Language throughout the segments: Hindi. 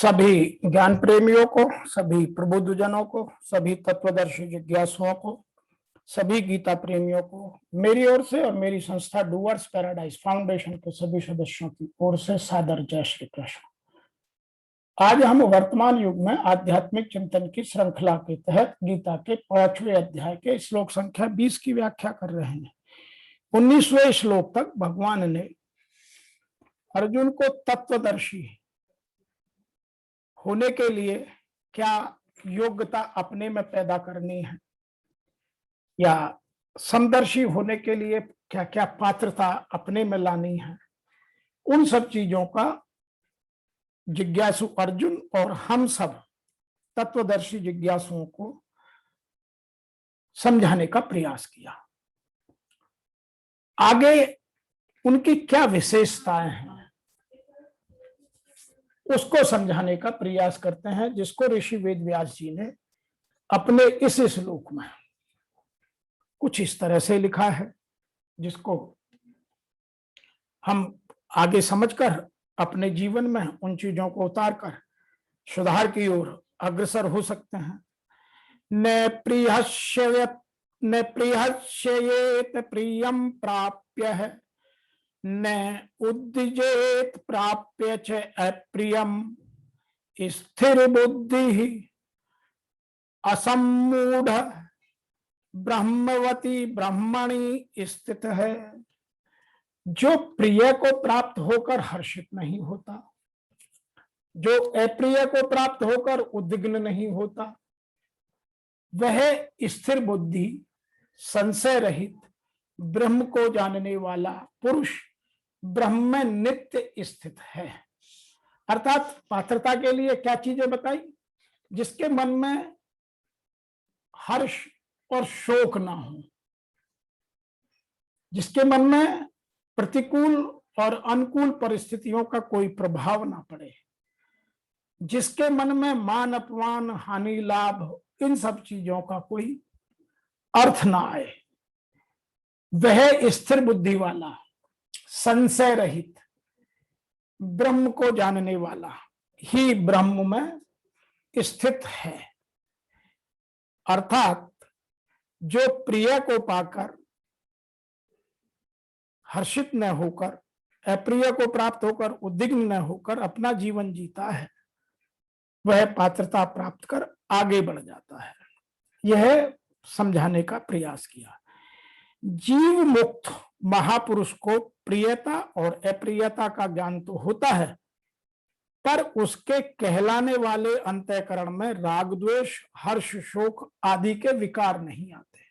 सभी ज्ञान प्रेमियों को, सभी प्रबुद्धजनों को, सभी तत्वदर्शी जिज्ञासुओं को, सभी गीता प्रेमियों को मेरी ओर से और मेरी संस्था डूअर्स पैराडाइज फाउंडेशन के सभी सदस्यों की ओर से सादर जय श्री कृष्ण। आज हम वर्तमान युग में आध्यात्मिक चिंतन की श्रृंखला के तहत गीता के 5वें अध्याय के श्लोक संख्या 20 की व्याख्या कर रहे हैं। 19वें श्लोक तक भगवान ने अर्जुन को तत्वदर्शी होने के लिए क्या योग्यता अपने में पैदा करनी है या समदर्शी होने के लिए क्या क्या पात्रता अपने में लानी है, उन सब चीजों का जिज्ञासु अर्जुन और हम सब तत्वदर्शी जिज्ञासुओं को समझाने का प्रयास किया। आगे उनकी क्या विशेषताएं हैं उसको समझाने का प्रयास करते हैं, जिसको ऋषि वेदव्यास जी ने अपने इस श्लोक में कुछ इस तरह से लिखा है, जिसको हम आगे समझकर अपने जीवन में उन चीजों को उतारकर सुधार की ओर अग्रसर हो सकते हैं। न प्रियश्येत प्रियम प्राप्य है, न उद्दिजेत प्राप्य च अप्रियम, स्थिर बुद्धि असम्मूढ़ ब्रह्मवती ब्रह्मणि स्थित है। जो प्रिय को प्राप्त होकर हर्षित नहीं होता, जो अप्रिय को प्राप्त होकर उद्विग्न नहीं होता, वह स्थिर बुद्धि संशय रहित ब्रह्म को जानने वाला पुरुष ब्रह्म में नित्य स्थित है। अर्थात पात्रता के लिए क्या चीजें बताई? जिसके मन में हर्ष और शोक ना हो, जिसके मन में प्रतिकूल और अनुकूल परिस्थितियों का कोई प्रभाव ना पड़े, जिसके मन में मान अपमान हानि लाभ इन सब चीजों का कोई अर्थ ना आए, वह स्थिर बुद्धि वाला संशय रहित ब्रह्म को जानने वाला ही ब्रह्म में स्थित है। अर्थात जो प्रिय को पाकर हर्षित न होकर, अप्रिय को प्राप्त होकर उद्विग्न न होकर अपना जीवन जीता है, वह पात्रता प्राप्त कर आगे बढ़ जाता है। यह समझाने का प्रयास किया। जीव मुक्त महापुरुष को प्रियता और अप्रियता का ज्ञान तो होता है, पर उसके कहलाने वाले अंतःकरण में राग द्वेष हर्ष शोक आदि के विकार नहीं आते।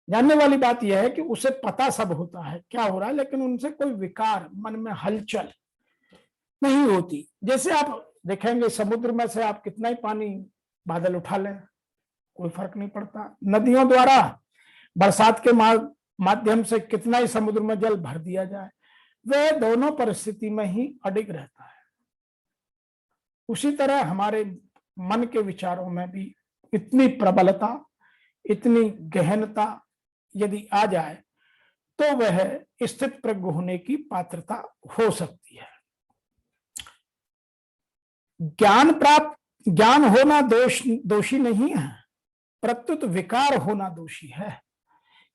जानने वाली बात यह है कि उसे पता सब होता है क्या हो रहा है, लेकिन उनसे कोई विकार मन में हलचल नहीं होती। जैसे आप देखेंगे समुद्र में से आप कितना ही पानी बादल उठा लें, कोई फर्क नहीं पड़ता। नदियों द्वारा बरसात के माध्यम से कितना ही समुद्र में जल भर दिया जाए, वह दोनों परिस्थिति में ही अडिग रहता है। उसी तरह हमारे मन के विचारों में भी इतनी प्रबलता, इतनी गहनता यदि आ जाए तो वह स्थित प्रज्ञ होने की पात्रता हो सकती है। ज्ञान होना दोषी नहीं है, प्रत्युत विकार होना दोषी है।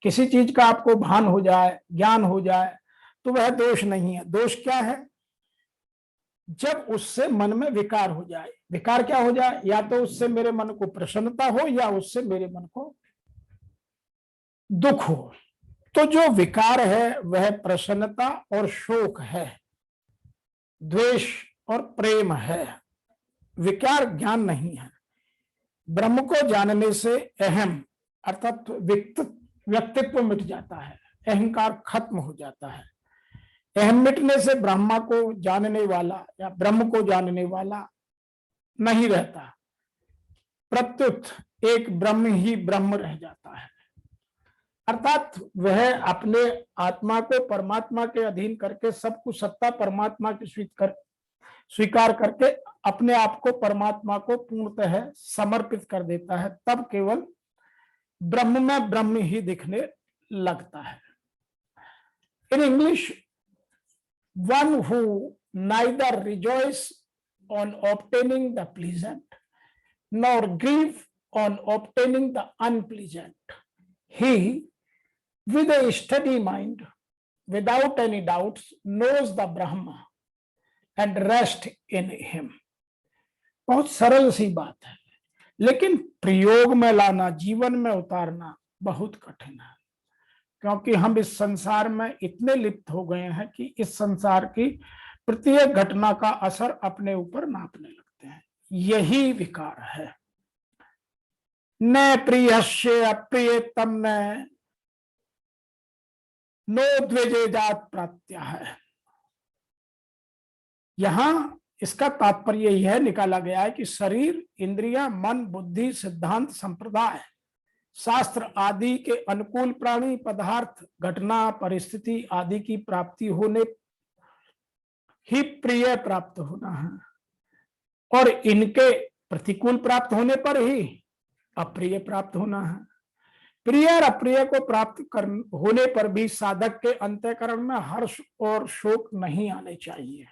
किसी चीज का आपको भान हो जाए, ज्ञान हो जाए, तो वह दोष नहीं है। दोष क्या है? जब उससे मन में विकार हो जाए। विकार क्या हो जाए? या तो उससे मेरे मन को प्रसन्नता हो या उससे मेरे मन को दुख हो। तो जो विकार है वह प्रसन्नता और शोक है, द्वेष और प्रेम है, विकार ज्ञान नहीं है। ब्रह्म को जानने से अहम अर्थात व्यक्तित्व मिट जाता है, अहंकार खत्म हो जाता है। अहम मिटने से ब्रह्मा को जानने वाला या ब्रह्म को जानने वाला नहीं रहता, प्रत्युत एक ब्रह्म ही ब्रह्म रह जाता है। अर्थात वह अपने आत्मा को परमात्मा के अधीन करके सब कुछ सत्ता परमात्मा की स्वीकार करके अपने आप को परमात्मा को पूर्णतः समर्पित कर देता है। तब केवल ब्रह्म में ब्रह्म ही दिखने लगता है। In English, one who neither rejoice on obtaining the pleasant, nor grieve on obtaining the unpleasant. He, with a steady mind, without any doubts, knows the Brahma and rest in him. बहुत सरल सी बात है, लेकिन प्रयोग में लाना, जीवन में उतारना बहुत कठिन है, क्योंकि हम इस संसार में इतने लिप्त हो गए हैं कि इस संसार की प्रत्येक घटना का असर अपने ऊपर नापने लगते हैं। यही विकार है। न प्रियस्य अप्रियतम न नो द्विजेजात प्रात्य है। यहां इसका तात्पर्य यह निकाला गया है कि शरीर, इंद्रियां, मन, बुद्धि, सिद्धांत, संप्रदाय, शास्त्र आदि के अनुकूल प्राणी, पदार्थ, घटना, परिस्थिति आदि की प्राप्ति होने ही प्रिय प्राप्त होना है, और इनके प्रतिकूल प्राप्त होने पर ही अप्रिय प्राप्त होना है। प्रिय और अप्रिय को प्राप्त होने पर भी साधक के अंतःकरण में हर्ष और शोक नहीं आने चाहिए।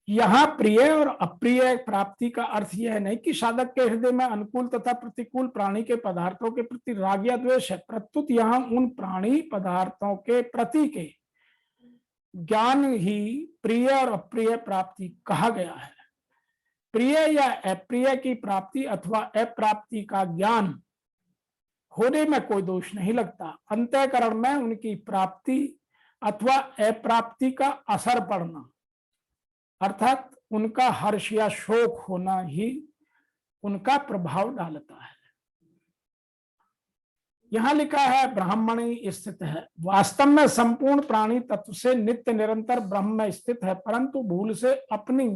यहां प्रिय और अप्रिय प्राप्ति का अर्थ यह नहीं कि साधक के हृदय में अनुकूल तथा प्रतिकूल प्राणी के पदार्थों के प्रति राग या द्वेष है, प्रत्युत यहां उन प्राणी पदार्थों के प्रति के ज्ञान ही प्रिय और अप्रिय प्राप्ति कहा गया है। प्रिय या अप्रिय की प्राप्ति अथवा अप्राप्ति का ज्ञान होने में कोई दोष नहीं लगता। अंतःकरण में उनकी प्राप्ति अथवा अप्राप्ति का असर पड़ना, अर्थात उनका हर्ष या शोक होना ही उनका प्रभाव डालता है। यहां लिखा है ब्राह्मणी स्थित है। वास्तव में संपूर्ण प्राणी तत्व से नित्य निरंतर ब्रह्म में स्थित है, परंतु भूल से अपनी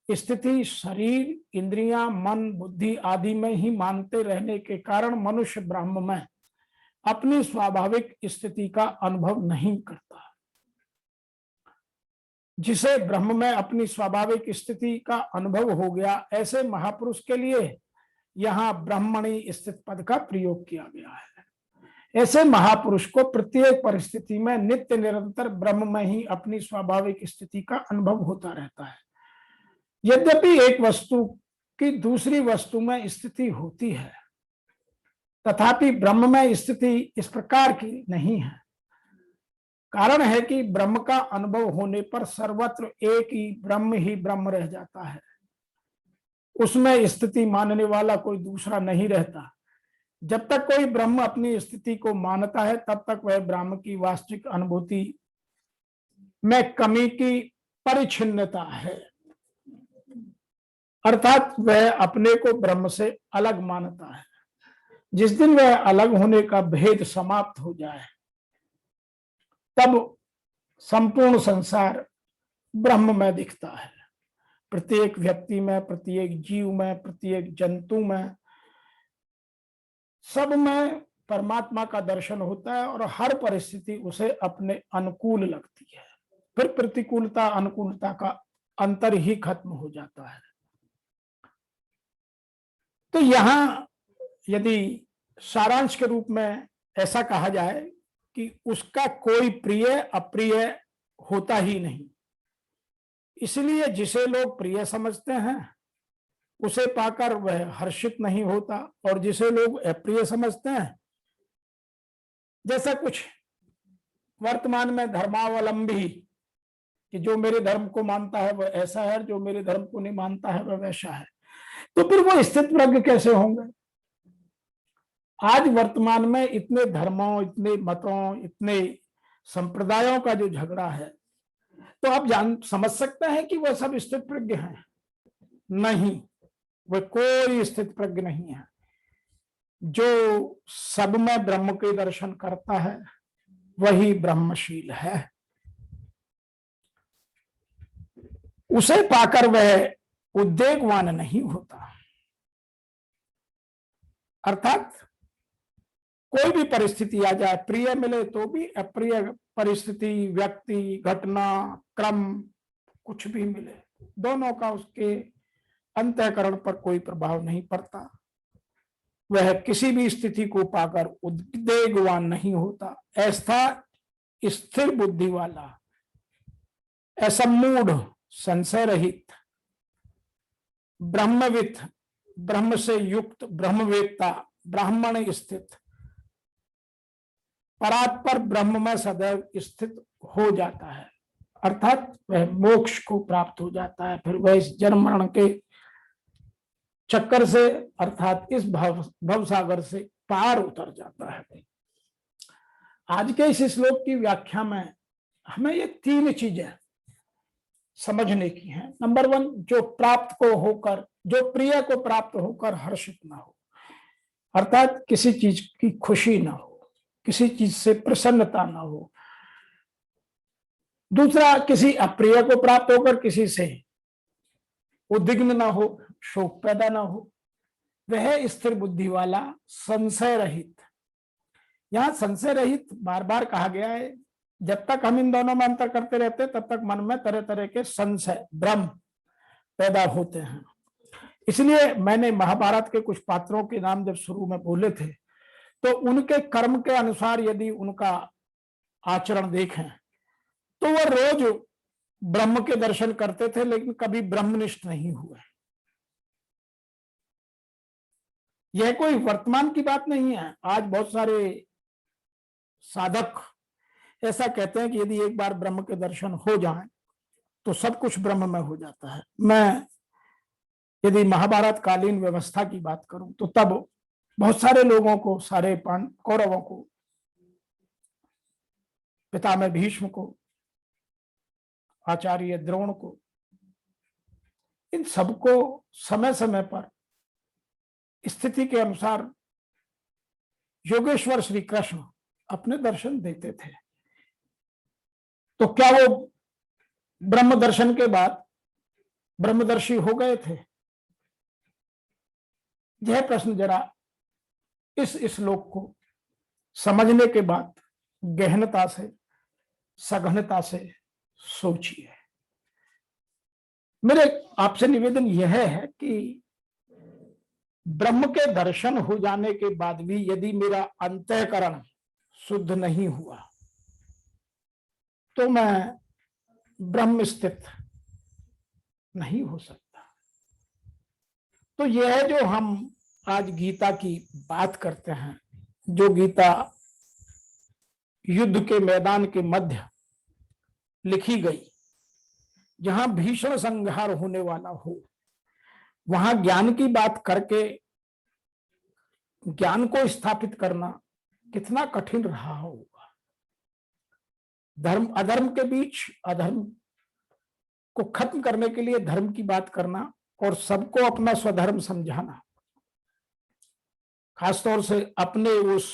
स्थिति शरीर, इंद्रियां, मन, बुद्धि आदि में ही मानते रहने के कारण मनुष्य ब्रह्म में अपनी स्वाभाविक स्थिति का अनुभव नहीं करता। जिसे ब्रह्म में अपनी स्वाभाविक स्थिति का अनुभव हो गया, ऐसे महापुरुष के लिए यहाँ ब्राह्मणी स्थित पद का प्रयोग किया गया है। ऐसे महापुरुष को प्रत्येक परिस्थिति में नित्य निरंतर ब्रह्म में ही अपनी स्वाभाविक स्थिति का अनुभव होता रहता है। यद्यपि एक वस्तु की दूसरी वस्तु में स्थिति होती है, तथापि ब्रह्म में स्थिति इस प्रकार की नहीं है। कारण है कि ब्रह्म का अनुभव होने पर सर्वत्र एक ही ब्रह्म रह जाता है। उसमें स्थिति मानने वाला कोई दूसरा नहीं रहता। जब तक कोई ब्रह्म अपनी स्थिति को मानता है, तब तक वह ब्रह्म की वास्तविक अनुभूति में कमी की परिच्छिन्नता है, अर्थात वह अपने को ब्रह्म से अलग मानता है। जिस दिन वह अलग होने का भेद समाप्त हो जाए, तब संपूर्ण संसार ब्रह्म में दिखता है। प्रत्येक व्यक्ति में, प्रत्येक जीव में, प्रत्येक जंतु में, सब में परमात्मा का दर्शन होता है और हर परिस्थिति उसे अपने अनुकूल लगती है। फिर प्रतिकूलता अनुकूलता का अंतर ही खत्म हो जाता है। तो यहां यदि सारांश के रूप में ऐसा कहा जाए कि उसका कोई प्रिय अप्रिय होता ही नहीं, इसलिए जिसे लोग प्रिय समझते हैं उसे पाकर वह हर्षित नहीं होता, और जिसे लोग अप्रिय समझते हैं, जैसा कुछ वर्तमान में धर्मावलंबी कि जो मेरे धर्म को मानता है वह ऐसा है, जो मेरे धर्म को नहीं मानता है वह वैसा है, तो फिर वो स्थित प्रज्ञ कैसे होंगे? आज वर्तमान में इतने धर्मों, इतने मतों, इतने संप्रदायों का जो झगड़ा है, तो आप समझ सकते हैं कि वह सब स्थित प्रज्ञ हैं? नहीं, वह कोई स्थित प्रज्ञ नहीं है। जो सब में ब्रह्म के दर्शन करता है वही ब्रह्मशील है। उसे पाकर वह उद्वेगवान नहीं होता। अर्थात कोई भी परिस्थिति आ जाए, प्रिय मिले तो भी, अप्रिय परिस्थिति, व्यक्ति, घटना, क्रम कुछ भी मिले, दोनों का उसके अंतःकरण पर कोई प्रभाव नहीं पड़ता। वह किसी भी स्थिति को पाकर उद्वेगवान नहीं होता। ऐसा स्थिर बुद्धि वाला, ऐसा मूढ़ संशय रहित, ब्रह्मविद, ब्रह्म से युक्त, ब्रह्मवेत्ता, ब्राह्मण स्थित, परात्पर ब्रह्म में सदैव स्थित हो जाता है, अर्थात वह मोक्ष को प्राप्त हो जाता है। फिर वह इस जन्म मरण के चक्कर से अर्थात इस भव सागर से पार उतर जाता है। आज के इस श्लोक की व्याख्या में हमें ये 3 चीजें समझने की हैं। नंबर 1, जो प्राप्त को होकर, जो प्रिय को प्राप्त होकर हर्षित ना हो, अर्थात किसी चीज की खुशी ना हो, किसी चीज से प्रसन्नता ना हो। दूसरा, किसी अप्रिय को प्राप्त होकर किसी से उद्विग्न ना हो, शोक पैदा ना हो। वह स्थिर बुद्धि वाला, संशय रहित। यहां संशय रहित बार बार कहा गया है। जब तक हम इन दोनों में अंतर करते रहते तब तक मन में तरह तरह के संशय, भ्रम पैदा होते हैं। इसलिए मैंने महाभारत के कुछ पात्रों के नाम जब शुरू में बोले थे, तो उनके कर्म के अनुसार यदि उनका आचरण देखें तो वह रोज ब्रह्म के दर्शन करते थे, लेकिन कभी ब्रह्मनिष्ठ नहीं हुए। यह कोई वर्तमान की बात नहीं है। आज बहुत सारे साधक ऐसा कहते हैं कि यदि एक बार ब्रह्म के दर्शन हो जाएं तो सब कुछ ब्रह्म में हो जाता है। मैं यदि महाभारत कालीन व्यवस्था की बात करूं तो तब बहुत सारे लोगों को, सारे कौरवों को, पितामह भीष्म को, आचार्य द्रोण को, इन सबको समय समय पर स्थिति के अनुसार योगेश्वर श्री कृष्ण अपने दर्शन देते थे। तो क्या वो ब्रह्म दर्शन के बाद ब्रह्मदर्शी हो गए थे? यह प्रश्न जरा इस श्लोक को समझने के बाद गहनता से, सघनता से सोचिए। मेरे आपसे निवेदन यह है कि ब्रह्म के दर्शन हो जाने के बाद भी यदि मेरा अंतःकरण शुद्ध नहीं हुआ तो मैं ब्रह्म स्थित नहीं हो सकता। तो यह जो हम आज गीता की बात करते हैं, जो गीता युद्ध के मैदान के मध्य लिखी गई, जहां भीषण संहार होने वाला हो, वहां ज्ञान की बात करके ज्ञान को स्थापित करना कितना कठिन रहा होगा। धर्म अधर्म के बीच अधर्म को खत्म करने के लिए धर्म की बात करना और सबको अपना स्वधर्म समझाना, खासतौर से अपने उस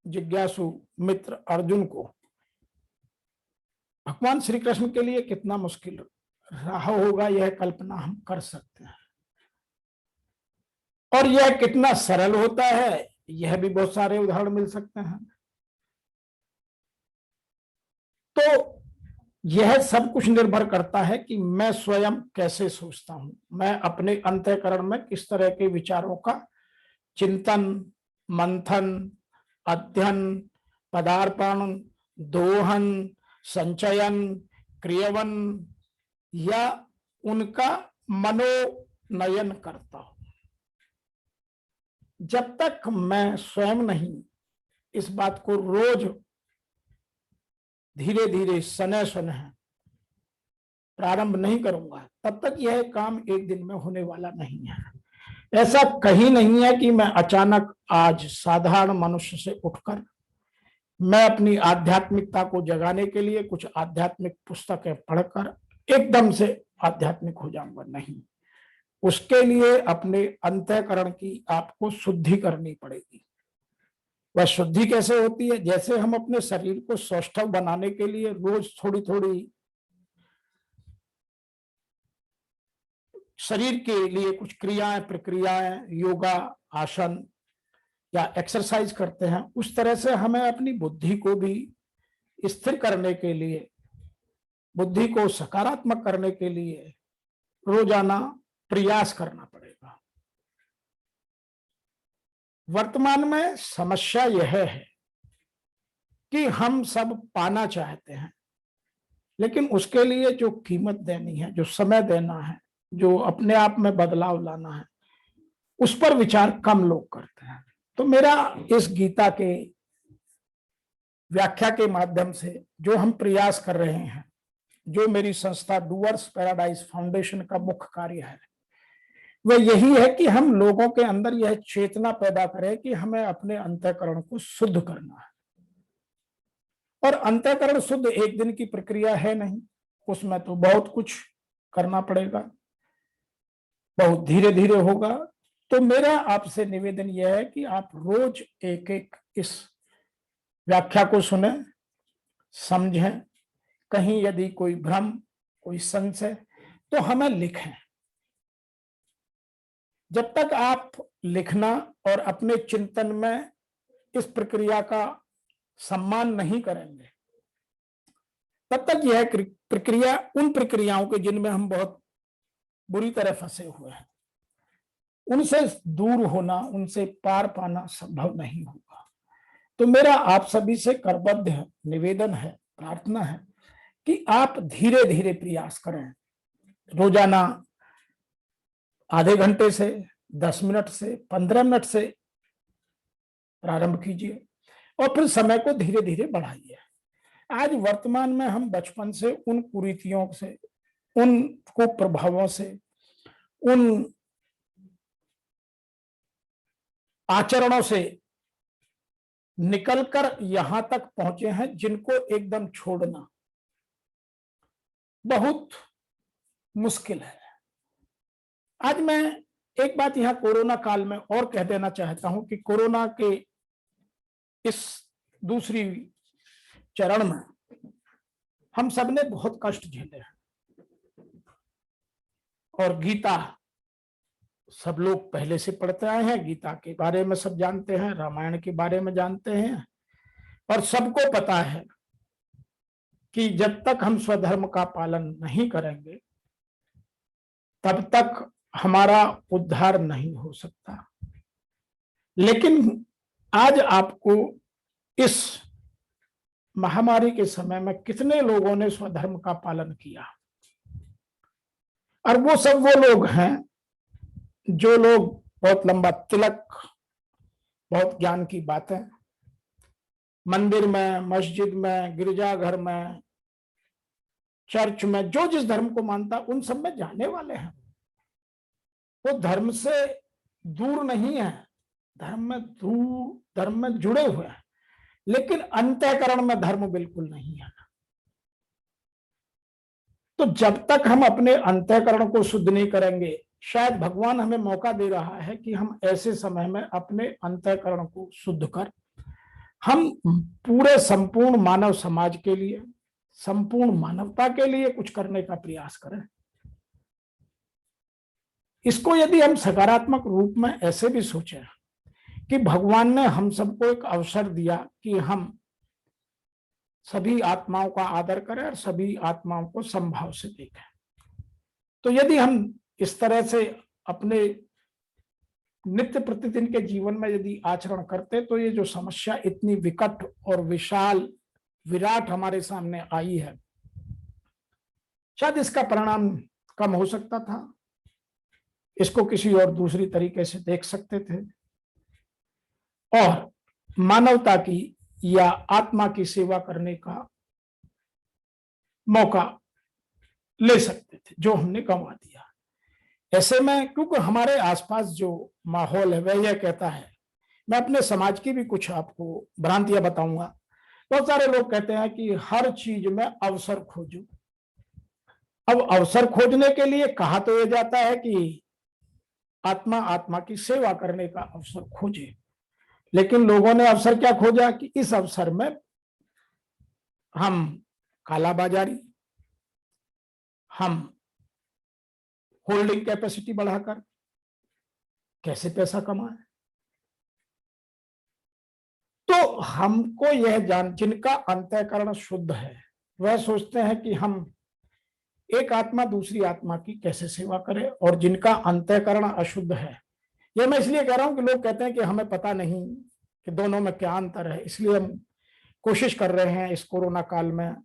जिज्ञासु मित्र अर्जुन को भगवान श्री कृष्ण के लिए कितना मुश्किल रहा होगा, यह कल्पना हम कर सकते हैं। और यह कितना सरल होता है, यह भी बहुत सारे उदाहरण मिल सकते हैं। तो यह सब कुछ निर्भर करता है कि मैं स्वयं कैसे सोचता हूं, मैं अपने अंतःकरण में किस तरह के विचारों का चिंतन, मंथन, अध्ययन, पदार्पण, दोहन, संचयन, क्रियवन या उनका मनोनयन करता हूं। जब तक मैं स्वयं नहीं इस बात को रोज धीरे धीरे, सने सने प्रारंभ नहीं करूंगा, तब तक यह काम एक दिन में होने वाला नहीं है। ऐसा कहीं नहीं है कि मैं अचानक आज साधारण मनुष्य से उठकर मैं अपनी आध्यात्मिकता को जगाने के लिए कुछ आध्यात्मिक पुस्तकें पढ़कर एकदम से आध्यात्मिक हो जाऊंगा। नहीं, उसके लिए अपने अंतःकरण की आपको शुद्धि करनी पड़ेगी। वह शुद्धि कैसे होती है? जैसे हम अपने शरीर को सौष्ठव बनाने के लिए रोज थोड़ी थोड़ी शरीर के लिए कुछ क्रियाएं, प्रक्रियाएं, योगा, आसन या एक्सरसाइज करते हैं, उस तरह से हमें अपनी बुद्धि को भी स्थिर करने के लिए, बुद्धि को सकारात्मक करने के लिए रोजाना प्रयास करना पड़ेगा। वर्तमान में समस्या यह है कि हम सब पाना चाहते हैं, लेकिन उसके लिए जो कीमत देनी है, जो समय देना है, जो अपने आप में बदलाव लाना है, उस पर विचार कम लोग करते हैं। तो मेरा इस गीता के व्याख्या के माध्यम से जो हम प्रयास कर रहे हैं, जो मेरी संस्था डूअर्स पैराडाइज फाउंडेशन का मुख्य कार्य है, वह यही है कि हम लोगों के अंदर यह चेतना पैदा करें कि हमें अपने अंतःकरण को शुद्ध करना है। और अंतःकरण शुद्ध एक दिन की प्रक्रिया है नहीं, उसमें तो बहुत कुछ करना पड़ेगा, बहुत धीरे धीरे होगा। तो मेरा आपसे निवेदन यह है कि आप रोज एक एक इस व्याख्या को सुने, समझें, कहीं यदि कोई भ्रम, कोई संशय, तो हमें लिखें। जब तक आप लिखना और अपने चिंतन में इस प्रक्रिया का सम्मान नहीं करेंगे, तब तक यह प्रक्रिया उन प्रक्रियाओं के जिनमें हम बहुत बुरी तरह फंसे हुए हैं, उनसे दूर होना, उनसे पार पाना संभव नहीं होगा। तो मेरा आप सभी से करबद्ध निवेदन है, प्रार्थना है कि आप धीरे धीरे प्रयास करें। रोजाना आधे घंटे से, 10 मिनट से, 15 मिनट से प्रारंभ कीजिए और फिर समय को धीरे धीरे बढ़ाइए। आज वर्तमान में हम बचपन से उन कुरीतियों से, उन कुप्रभावों से, उन आचरणों से निकलकर यहां तक पहुंचे हैं जिनको एकदम छोड़ना बहुत मुश्किल है। आज मैं एक बात यहां कोरोना काल में और कह देना चाहता हूं कि कोरोना के इस दूसरी चरण में हम सबने बहुत कष्ट झेले हैं और गीता सब लोग पहले से पढ़ते आए हैं, गीता के बारे में सब जानते हैं, रामायण के बारे में जानते हैं और सबको पता है कि जब तक हम स्वधर्म का पालन नहीं करेंगे तब तक हमारा उद्धार नहीं हो सकता। लेकिन आज आपको इस महामारी के समय में कितने लोगों ने स्वधर्म का पालन किया, और वो सब वो लोग हैं जो लोग बहुत लंबा तिलक, बहुत ज्ञान की बातें मंदिर में, मस्जिद में, गिरजाघर में, चर्च में, जो जिस धर्म को मानता उन सब में जाने वाले हैं। वो धर्म से दूर नहीं है, धर्म में जुड़े हुए हैं, लेकिन अंतःकरण में धर्म बिल्कुल नहीं है। तो जब तक हम अपने अंतःकरण को शुद्ध नहीं करेंगे, शायद भगवान हमें मौका दे रहा है कि हम ऐसे समय में अपने अंतःकरण को शुद्ध कर हम पूरे संपूर्ण मानव समाज के लिए, संपूर्ण मानवता के लिए कुछ करने का प्रयास करें। इसको यदि हम सकारात्मक रूप में ऐसे भी सोचें कि भगवान ने हम सबको एक अवसर दिया कि हम सभी आत्माओं का आदर करें और सभी आत्माओं को समभाव से देखें, तो यदि हम इस तरह से अपने नित्य प्रतिदिन के जीवन में यदि आचरण करते, तो ये जो समस्या इतनी विकट और विशाल विराट हमारे सामने आई है, शायद इसका परिणाम कम हो सकता था। इसको किसी और दूसरी तरीके से देख सकते थे और मानवता की या आत्मा की सेवा करने का मौका ले सकते थे, जो हमने गंवा दिया। ऐसे में क्योंकि हमारे आसपास जो माहौल है वह यह कहता है, मैं अपने समाज की भी कुछ आपको भ्रांतियां बताऊंगा। बहुत सारे लोग कहते हैं कि हर चीज में अवसर खोजो। अब अवसर खोजने के लिए कहा तो यह जाता है कि आत्मा की सेवा करने का अवसर खोजे, लेकिन लोगों ने अवसर क्या खोजा कि इस अवसर में हम कालाबाजारी, हम होल्डिंग कैपेसिटी बढ़ाकर कैसे पैसा कमाए। तो हमको यह जान, जिनका अंतःकरण शुद्ध है वह सोचते हैं कि हम एक आत्मा दूसरी आत्मा की कैसे सेवा करें, और जिनका अंतःकरण अशुद्ध है, यह मैं इसलिए कह रहा हूं कि लोग कहते हैं कि हमें पता नहीं कि दोनों में क्या अंतर है, इसलिए हम कोशिश कर रहे हैं इस कोरोना काल में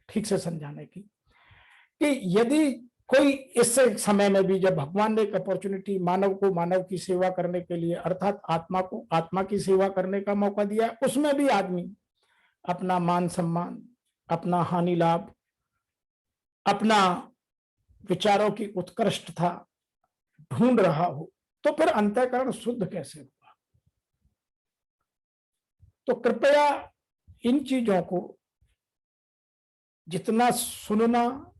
ठीक से समझाने की कि यदि कोई इस समय में भी जब भगवान ने एक अपॉर्चुनिटी मानव को मानव की सेवा करने के लिए अर्थात आत्मा को आत्मा की सेवा करने का मौका दिया, उसमें भी आदमी अपना मान सम्मान, अपना हानि लाभ, अपना विचारों की उत्कृष्टता ढूंढ रहा हो, तो फिर अंतःकरण शुद्ध कैसे हुआ? तो कृपया इन चीजों को जितना सुनना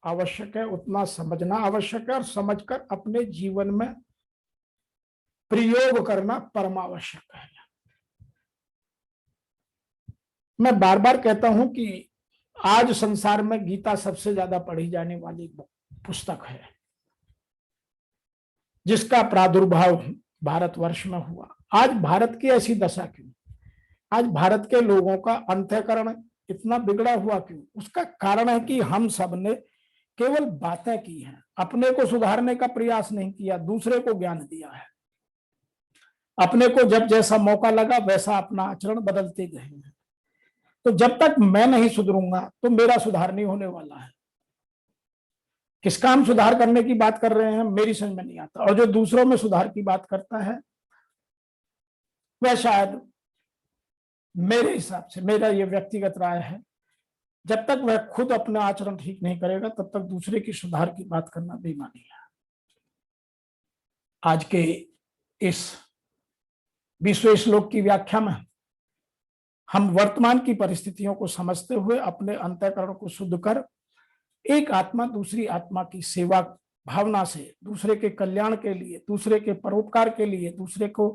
आवश्यक है उतना समझना आवश्यक है, और समझकर अपने जीवन में प्रयोग करना परम आवश्यक है। मैं बार बार कहता हूं कि आज संसार में गीता सबसे ज्यादा पढ़ी जाने वाली पुस्तक है, जिसका प्रादुर्भाव भारतवर्ष में हुआ। आज भारत की ऐसी दशा क्यों? आज भारत के लोगों का अंतःकरण इतना बिगड़ा हुआ क्यों? उसका कारण है कि हम सब ने केवल बातें की हैं, अपने को सुधारने का प्रयास नहीं किया, दूसरे को ज्ञान दिया है। अपने को जब जैसा मौका लगा वैसा अपना आचरण बदलते गए हैं। तो जब तक मैं नहीं सुधरूंगा तो मेरा सुधार नहीं होने वाला है। किसका हम सुधार करने की बात कर रहे हैं मेरी समझ में नहीं आता, और जो दूसरों में सुधार की बात करता है वह शायद मेरे हिसाब से, मेरा ये व्यक्तिगत राय है, जब तक वह खुद अपना आचरण ठीक नहीं करेगा तब तक दूसरे की सुधार की बात करना बेईमानी है। आज के इस 20वें श्लोक की व्याख्या में हम वर्तमान की परिस्थितियों को समझते हुए अपने अंतःकरण को शुद्ध कर एक आत्मा दूसरी आत्मा की सेवा भावना से, दूसरे के कल्याण के लिए, दूसरे के परोपकार के लिए, दूसरे को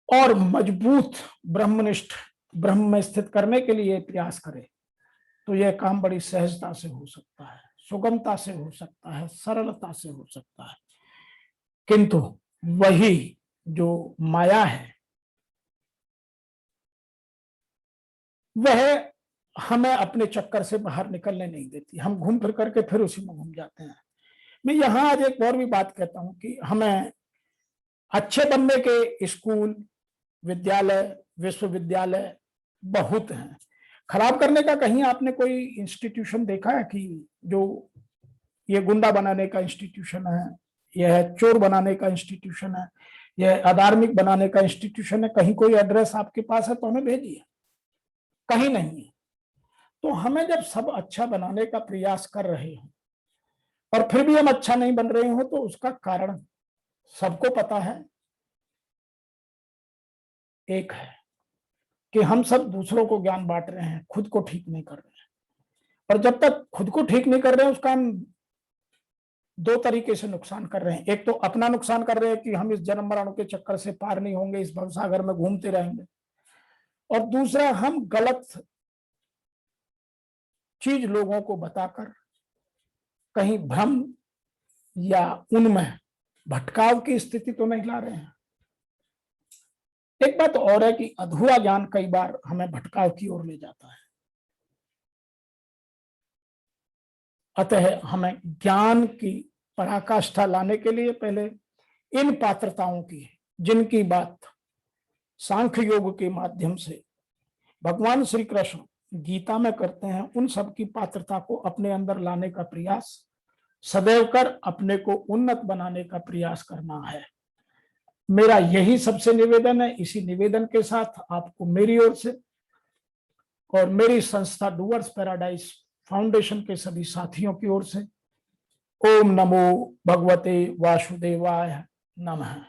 और मजबूत ब्रह्मनिष्ठ ब्रह्म में स्थित करने के लिए प्रयास करें, तो यह काम बड़ी सहजता से हो सकता है, सुगमता से हो सकता है, सरलता से हो सकता है। किंतु वही जो माया है वह हमें अपने चक्कर से बाहर निकलने नहीं देती। हम घूम फिर करके फिर उसी में घूम जाते हैं। मैं यहां आज एक और भी बात कहता हूं कि हमें अच्छे बनने के स्कूल, विद्यालय, विश्वविद्यालय बहुत हैं। खराब करने का कहीं आपने कोई इंस्टीट्यूशन देखा है कि जो ये गुंडा बनाने का इंस्टीट्यूशन है, यह चोर बनाने का इंस्टीट्यूशन है, यह अधार्मिक बनाने का इंस्टीट्यूशन है? कहीं कोई एड्रेस आपके पास है तो हमें भेजिए। कहीं नहीं है। तो हमें जब सब अच्छा बनाने का प्रयास कर रहे हो और फिर भी हम अच्छा नहीं बन रहे हो, तो उसका कारण सबको पता है। एक है कि हम सब दूसरों को ज्ञान बांट रहे हैं, खुद को ठीक नहीं कर रहे हैं। और जब तक खुद को ठीक नहीं कर रहे हैं, उसका हम दो तरीके से नुकसान कर रहे हैं। एक तो अपना नुकसान कर रहे हैं कि हम इस जन्म मरण के चक्कर से पार नहीं होंगे, इस भवसागर में घूमते रहेंगे। और दूसरा, हम गलत चीज लोगों को बताकर कहीं भ्रम या उनमें भटकाव की स्थिति तो नहीं ला रहे हैं। एक बात और है कि अधूरा ज्ञान कई बार हमें भटकाव की ओर ले जाता है। अतः हमें ज्ञान की पराकाष्ठा लाने के लिए पहले इन पात्रताओं की, जिनकी बात सांख्य योग के माध्यम से भगवान श्री कृष्ण गीता में करते हैं, उन सब की पात्रता को अपने अंदर लाने का प्रयास सदैव कर अपने को उन्नत बनाने का प्रयास करना है। मेरा यही सबसे निवेदन है। इसी निवेदन के साथ आपको मेरी ओर से और मेरी संस्था डूअर्स पैराडाइज फाउंडेशन के सभी साथियों की ओर से ओम नमो भगवते वासुदेवाय नमः।